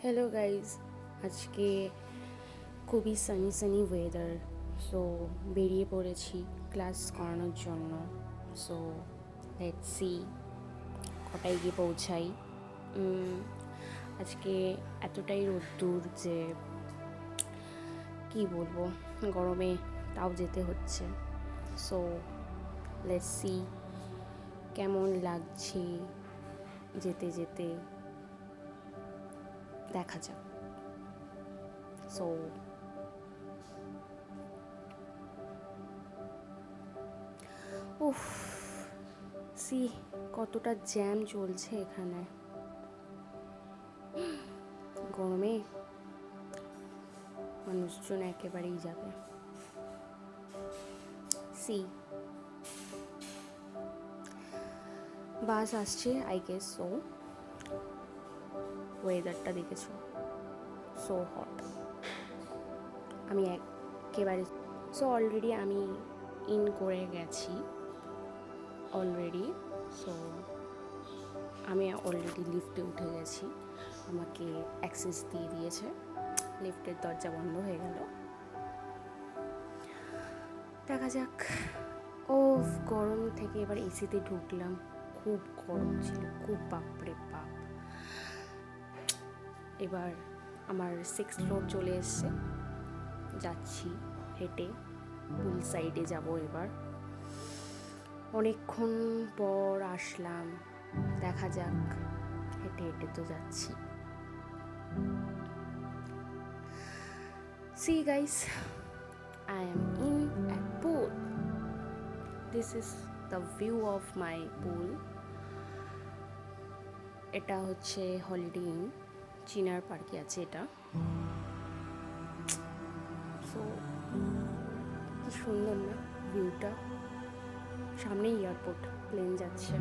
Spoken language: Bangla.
হ্যালো গাইজ, আজকে খুবই সানি সানি ওয়েদার। সো বেরিয়ে পড়েছি ক্লাস করানোর জন্য। সো লেটস সি কটায় গিয়ে পৌঁছাই। আজকে এতটাই রোদ্দুর যে কি বলবো, গরমে তাও যেতে হচ্ছে। সো লেটস সি কেমন লাগছে যেতে যেতে, দেখা যাক। সো উফ, সি কতটা জ্যাম চলছে এখানে। গরমে মানুষজন একেবারেই যাবে। সি বাস আসছে, আই গেস সো। ওয়েদারটা দেখেছো, সো হট। আমি একেবারে অলরেডি আমি ইন করে গেছি অলরেডি। সো আমি অলরেডি লিফটে উঠে গেছি, আমাকে অ্যাক্সেস দিয়ে দিয়েছে। লিফটের দরজা বন্ধ হয়ে গেল, দেখা যাক। ও গরম থেকে এবার এসিতে ঢুকলাম, খুব গরম ছিল, খুব বাপরে বাপ। এবার আমার 6th ফ্লোর চলে এসছে, যাচ্ছি হেঁটে, পুল সাইডে যাব। এবার অনেকক্ষণ পর আসলাম, দেখা যাক। হেঁটে হেঁটে তো যাচ্ছি। See guys, I am in a pool. This is the view of my pool. এটা হচ্ছে হলিডে ইন, চিনার পার্কে আছে এটা। সো কি সুন্দর না ভিউটা, সামনেই এয়ারপোর্ট, প্লেন যাচ্ছে।